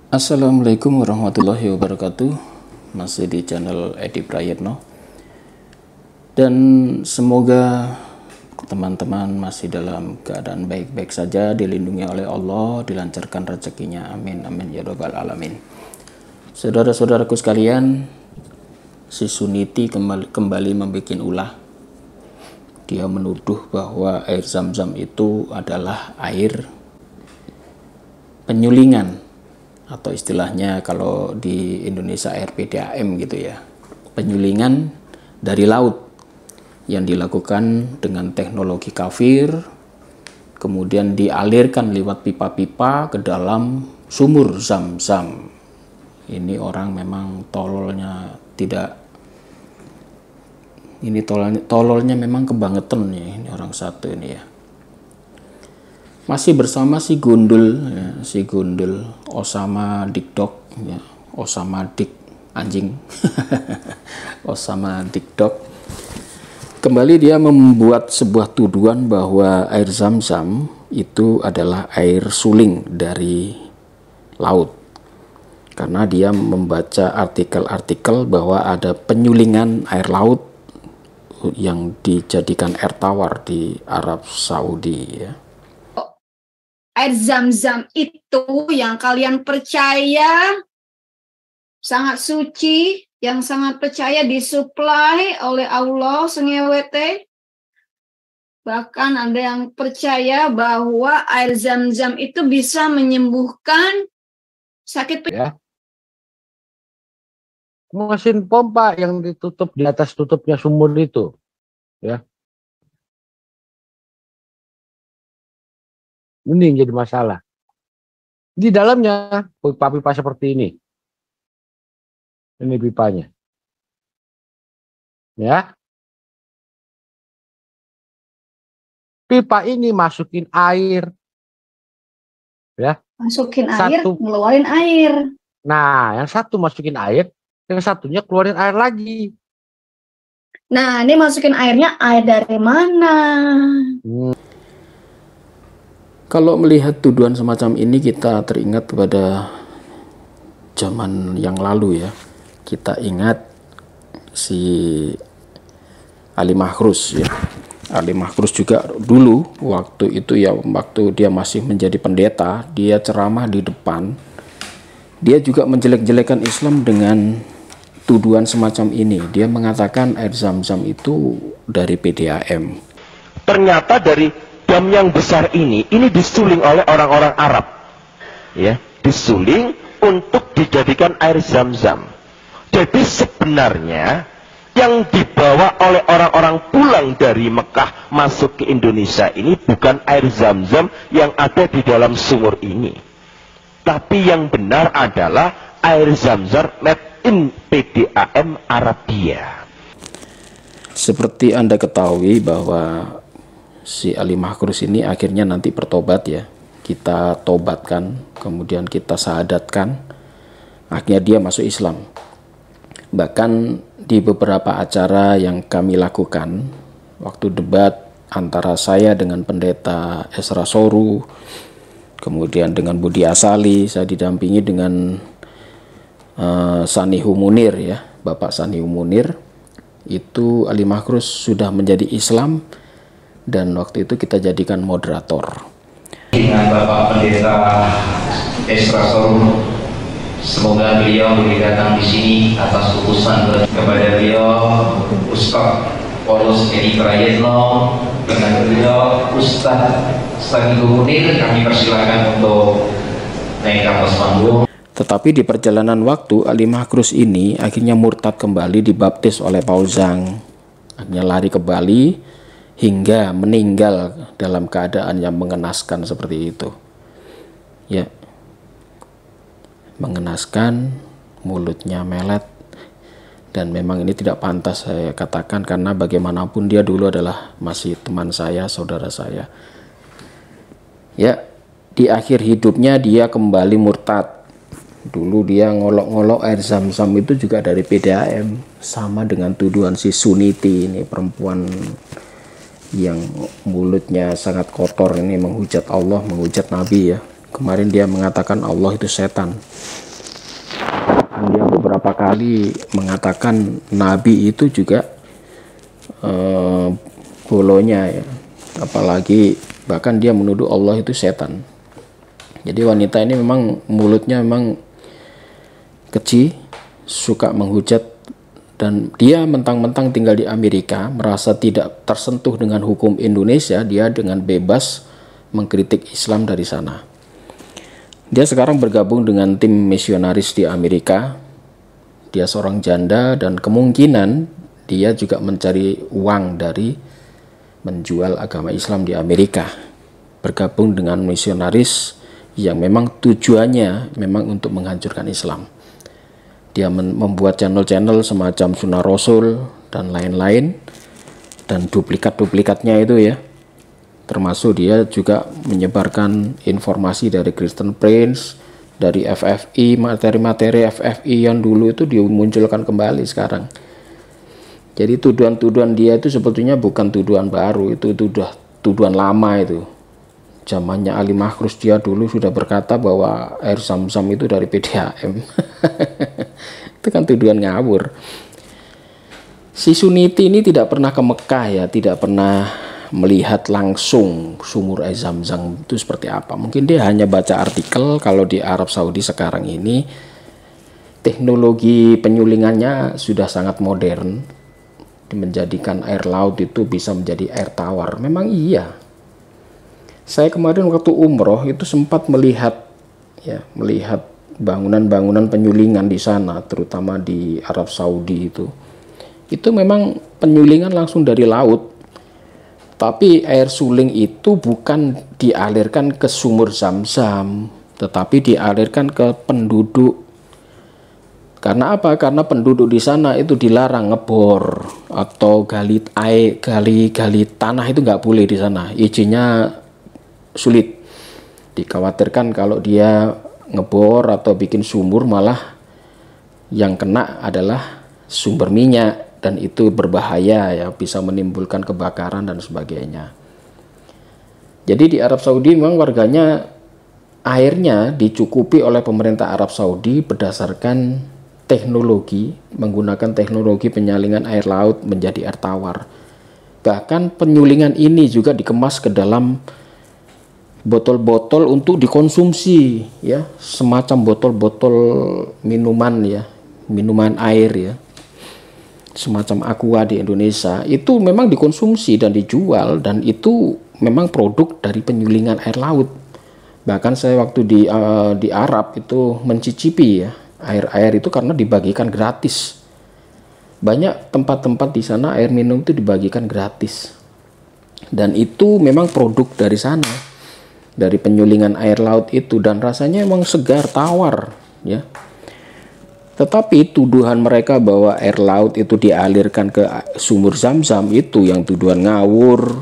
Assalamualaikum warahmatullahi wabarakatuh. Masih di channel Edi Prayetno. Dan semoga teman-teman masih dalam keadaan baik-baik saja, dilindungi oleh Allah, dilancarkan rezekinya. Amin amin ya rabbal alamin. Saudara-saudaraku sekalian, si Suniti kembali membuat ulah. Dia menuduh bahwa air Zam-Zam itu adalah air penyulingan, atau istilahnya kalau di Indonesia air PDAM gitu ya, penyulingan dari laut yang dilakukan dengan teknologi kafir, kemudian dialirkan lewat pipa-pipa ke dalam sumur Zam-Zam. Ini orang memang tololnya tololnya memang kebangetan ya, ini orang satu ini ya. Masih bersama si Gundul ya, si Gundul Osama Dikdok ya, Osama Dik anjing Osama Dikdok. Kembali dia membuat sebuah tuduhan bahwa air Zam-Zam itu adalah air suling dari laut, karena dia membaca artikel-artikel bahwa ada penyulingan air laut yang dijadikan air tawar di Arab Saudi ya. Air Zam-Zam itu yang kalian percaya sangat suci, yang sangat percaya disuplai oleh Allah sengewete. Bahkan ada yang percaya bahwa air Zam-Zam itu bisa menyembuhkan sakit ya. Mesin pompa yang ditutup di atas tutupnya sumur itu ya. Ini yang jadi masalah. Di dalamnya pipa-pipa seperti ini. Ini pipanya. Ya. Pipa ini masukin air. Ya. Masukin air, ngeluarin air. Nah, yang satu masukin air, yang satunya keluarin air lagi. Nah, ini masukin airnya air dari mana? Kalau melihat tuduhan semacam ini, kita teringat kepada zaman yang lalu ya. Kita ingat si Ali Makhrus ya. Ali Makhrus juga dulu waktu itu ya, waktu dia masih menjadi pendeta, dia ceramah di depan. Dia juga menjelek-jelekan Islam dengan tuduhan semacam ini. Dia mengatakan air Zam-Zam itu dari PDAM. Ternyata dari dam yang besar ini disuling oleh orang-orang Arab, ya, disuling untuk dijadikan air Zam-Zam. Jadi sebenarnya yang dibawa oleh orang-orang pulang dari Mekah masuk ke Indonesia ini bukan air Zam-Zam yang ada di dalam sumur ini, tapi yang benar adalah air Zam-Zam made in PDAM Arabia. Seperti Anda ketahui bahwa si Ali Makhrus ini akhirnya nanti bertobat ya. Kita tobatkan, kemudian kita syahadatkan, akhirnya dia masuk Islam. Bahkan di beberapa acara yang kami lakukan, waktu debat antara saya dengan pendeta Esra Soru, kemudian dengan Budi Asali, saya didampingi dengan Sanihu Munir ya, Bapak Sanihu Munir, itu Ali Makhrus sudah menjadi Islam. Dan waktu itu kita jadikan moderator. Dengan Bapak Pendeta Esra Soru, semoga beliau boleh datang di sini atas utusan kepada beliau Ustaz Paulus Edi Prayetno, dengan beliau Ustaz Sanihu Munir. Kami persilakan untuk naik ke atas panggung. Tetapi di perjalanan waktu, Ali Makhrus ini akhirnya murtad kembali, dibaptis oleh Paul Zhang, akhirnya lari ke Bali hingga meninggal dalam keadaan yang mengenaskan seperti itu ya, mengenaskan, mulutnya melet, dan memang ini tidak pantas saya katakan, karena bagaimanapun dia dulu adalah masih teman saya, saudara saya ya. Di akhir hidupnya dia kembali murtad. Dulu dia ngolok-ngolok air Zam-Zam itu juga dari PDAM, sama dengan tuduhan si Suniti ini, perempuan yang mulutnya sangat kotor ini, menghujat Allah, menghujat Nabi ya. Kemarin dia mengatakan Allah itu setan. Dan dia beberapa kali mengatakan Nabi itu juga bolonya ya. Apalagi bahkan dia menuduh Allah itu setan. Jadi wanita ini memang mulutnya memang keji, suka menghujat, dan dia mentang-mentang tinggal di Amerika, merasa tidak tersentuh dengan hukum Indonesia, dia dengan bebas mengkritik Islam dari sana. Dia sekarang bergabung dengan tim misionaris di Amerika. Dia seorang janda dan kemungkinan dia juga mencari uang dari menjual agama Islam di Amerika. Bergabung dengan misionaris yang memang tujuannya memang untuk menghancurkan Islam. Dia membuat channel-channel semacam Sunnah Rasul dan lain-lain, dan duplikat-duplikatnya itu ya. Termasuk dia juga menyebarkan informasi dari Kristen Prince, dari FFI, materi-materi FFI yang dulu itu dimunculkan kembali sekarang. Jadi tuduhan-tuduhan dia itu sebetulnya bukan tuduhan baru, itu udah tuduhan lama itu. Zamannya Ali Makhrus dia dulu sudah berkata bahwa air Zam-Zam itu dari PDAM. Itu kan tuduhan ngawur. Si Suniti ini tidak pernah ke Mekah ya, tidak pernah melihat langsung sumur air Zam-Zam itu seperti apa. Mungkin dia hanya baca artikel kalau di Arab Saudi sekarang ini teknologi penyulingannya sudah sangat modern, menjadikan air laut itu bisa menjadi air tawar. Memang iya. Saya kemarin waktu umroh itu sempat melihat bangunan-bangunan penyulingan di sana, terutama di Arab Saudi itu. Itu memang penyulingan langsung dari laut. Tapi air suling itu bukan dialirkan ke sumur Zam-Zam, tetapi dialirkan ke penduduk. Karena apa? Karena penduduk di sana itu dilarang ngebor atau gali tanah, itu nggak boleh di sana. Izinnya sulit. Dikhawatirkan kalau dia ngebor atau bikin sumur malah yang kena adalah sumber minyak, dan itu berbahaya ya, bisa menimbulkan kebakaran dan sebagainya. Jadi di Arab Saudi memang warganya airnya dicukupi oleh pemerintah Arab Saudi berdasarkan teknologi, menggunakan teknologi penyalingan air laut menjadi air tawar. Bahkan penyulingan ini juga dikemas ke dalam botol-botol untuk dikonsumsi ya, semacam botol-botol minuman ya, minuman air ya, semacam Aqua di Indonesia. Itu memang dikonsumsi dan dijual, dan itu memang produk dari penyulingan air laut. Bahkan saya waktu di Arab itu mencicipi ya air-air itu karena dibagikan gratis. Banyak tempat-tempat di sana air minum itu dibagikan gratis, dan itu memang produk dari sana, dari penyulingan air laut itu, dan rasanya emang segar, tawar ya. Tetapi tuduhan mereka bahwa air laut itu dialirkan ke sumur Zam-Zam itu yang tuduhan ngawur.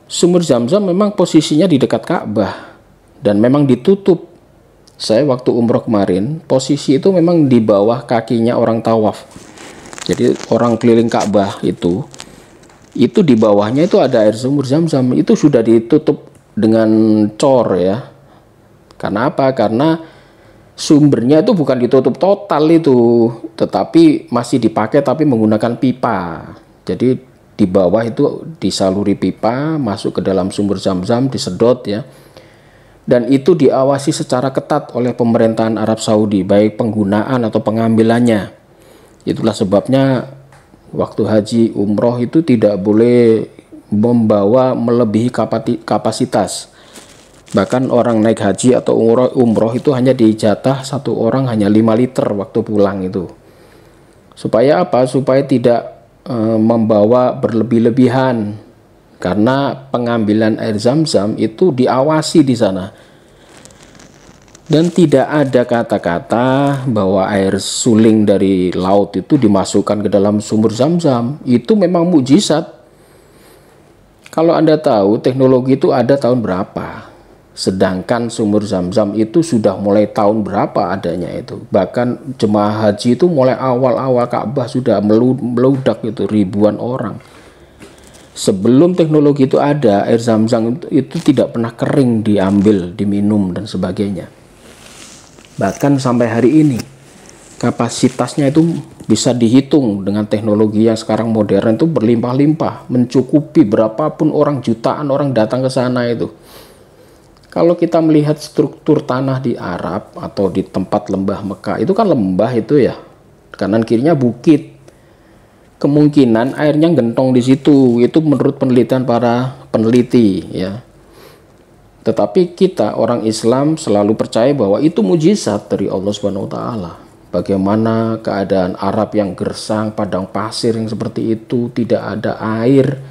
Sumur Zam-Zam memang posisinya di dekat Ka'bah dan memang ditutup. Saya waktu umroh kemarin, posisi itu memang di bawah kakinya orang tawaf. Jadi orang keliling Ka'bah itu di bawahnya itu ada air sumur Zam-Zam, itu sudah ditutup dengan cor ya. Karena apa? Karena sumbernya itu bukan ditutup total itu, tetapi masih dipakai tapi menggunakan pipa. Jadi di bawah itu disaluri pipa masuk ke dalam sumur Zam-Zam, disedot ya. Dan itu diawasi secara ketat oleh pemerintahan Arab Saudi, baik penggunaan atau pengambilannya. Itulah sebabnya waktu haji umroh itu tidak boleh membawa melebihi kapasitas. Bahkan orang naik haji atau umroh itu hanya dijatah satu orang hanya 5 liter waktu pulang itu. Supaya apa? Supaya tidak membawa berlebih-lebihan. Karena pengambilan air Zam-Zam itu diawasi di sana. Dan tidak ada kata-kata bahwa air suling dari laut itu dimasukkan ke dalam sumur Zam-Zam. Itu memang mukjizat. Kalau Anda tahu teknologi itu ada tahun berapa, sedangkan sumur Zam-Zam itu sudah mulai tahun berapa adanya itu. Bahkan jemaah haji itu mulai awal-awal Ka'bah sudah meludak itu ribuan orang. Sebelum teknologi itu ada, air Zam-Zam itu tidak pernah kering diambil, diminum dan sebagainya. Bahkan sampai hari ini kapasitasnya itu bisa dihitung dengan teknologi yang sekarang modern itu berlimpah-limpah, mencukupi berapapun orang, jutaan orang datang ke sana itu. Kalau kita melihat struktur tanah di Arab atau di tempat lembah Mekah, itu kan lembah itu ya, kanan kirinya bukit. Kemungkinan airnya gentong di situ, itu menurut penelitian para peneliti ya. Tetapi kita orang Islam selalu percaya bahwa itu mujizat dari Allah Subhanahu wa taala. Bagaimana keadaan Arab yang gersang, padang pasir yang seperti itu, tidak ada air,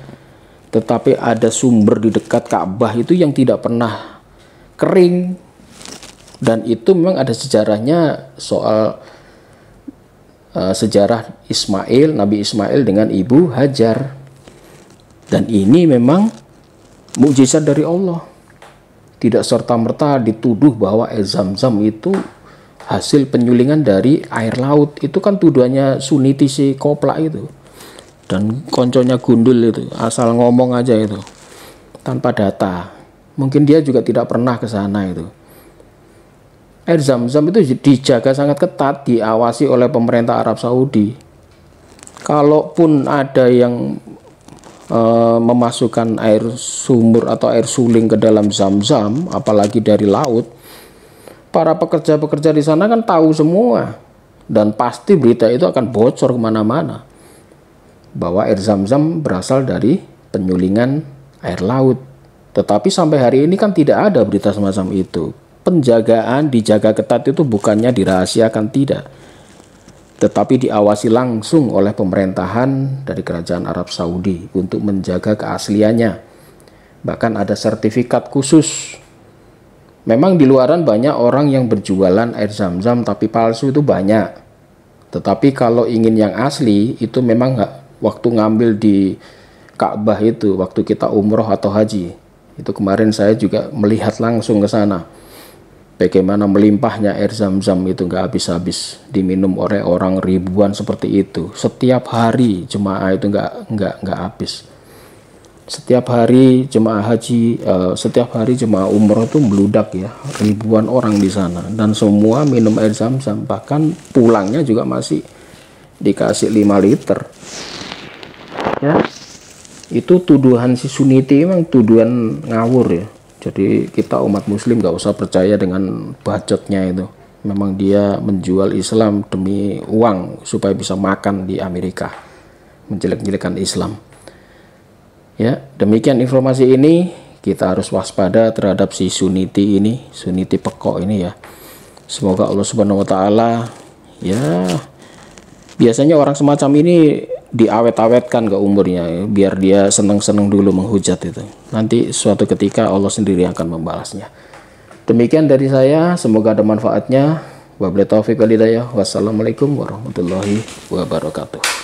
tetapi ada sumber di dekat Ka'bah itu yang tidak pernah kering. Dan itu memang ada sejarahnya soal sejarah Ismail, Nabi Ismail dengan Ibu Hajar. Dan ini memang mukjizat dari Allah. Tidak serta-merta dituduh bahwa air Zam-Zam itu hasil penyulingan dari air laut. Itu kan tuduhannya Suniti si Koplak itu. Dan konconya Gundul itu, asal ngomong aja itu. Tanpa data. Mungkin dia juga tidak pernah ke sana itu. Air Zam-Zam itu dijaga sangat ketat, diawasi oleh pemerintah Arab Saudi. Kalaupun ada yang memasukkan air sumur atau air suling ke dalam Zam-Zam, apalagi dari laut, para pekerja-pekerja di sana kan tahu semua. Dan pasti berita itu akan bocor kemana-mana. Bahwa air Zam-Zam berasal dari penyulingan air laut. Tetapi sampai hari ini kan tidak ada berita semacam itu. Penjagaan dijaga ketat itu bukannya dirahasiakan, tidak, tetapi diawasi langsung oleh pemerintahan dari kerajaan Arab Saudi untuk menjaga keasliannya. Bahkan ada sertifikat khusus. Memang di luaran banyak orang yang berjualan air Zam-Zam tapi palsu itu banyak. Tetapi kalau ingin yang asli itu memang waktu ngambil di Ka'bah itu, waktu kita umroh atau haji. Itu kemarin saya juga melihat langsung ke sana. Bagaimana melimpahnya air Zam-Zam itu nggak habis-habis diminum oleh orang ribuan seperti itu. Setiap hari jemaah itu nggak habis. Setiap hari jemaah haji, setiap hari jemaah umroh itu meludak ya, ribuan orang di sana dan semua minum air Zam-Zam. Bahkan pulangnya juga masih dikasih 5 liter. Ya, itu tuduhan si Suniti memang tuduhan ngawur ya. Jadi kita umat muslim gak usah percaya dengan bacotnya itu. Memang dia menjual Islam demi uang supaya bisa makan di Amerika, menjelek-jelekan Islam. Ya, demikian informasi ini. Kita harus waspada terhadap si Suniti ini, Suniti pekok ini ya. Semoga Allah Subhanahu wa taala ya, biasanya orang semacam ini diawet-awetkan ke umurnya ya, biar dia seneng-seneng dulu menghujat itu. Nanti suatu ketika Allah sendiri akan membalasnya. Demikian dari saya, semoga ada manfaatnya. Wabillahi taufiq wal hidayah. Wassalamualaikum warahmatullahi wabarakatuh.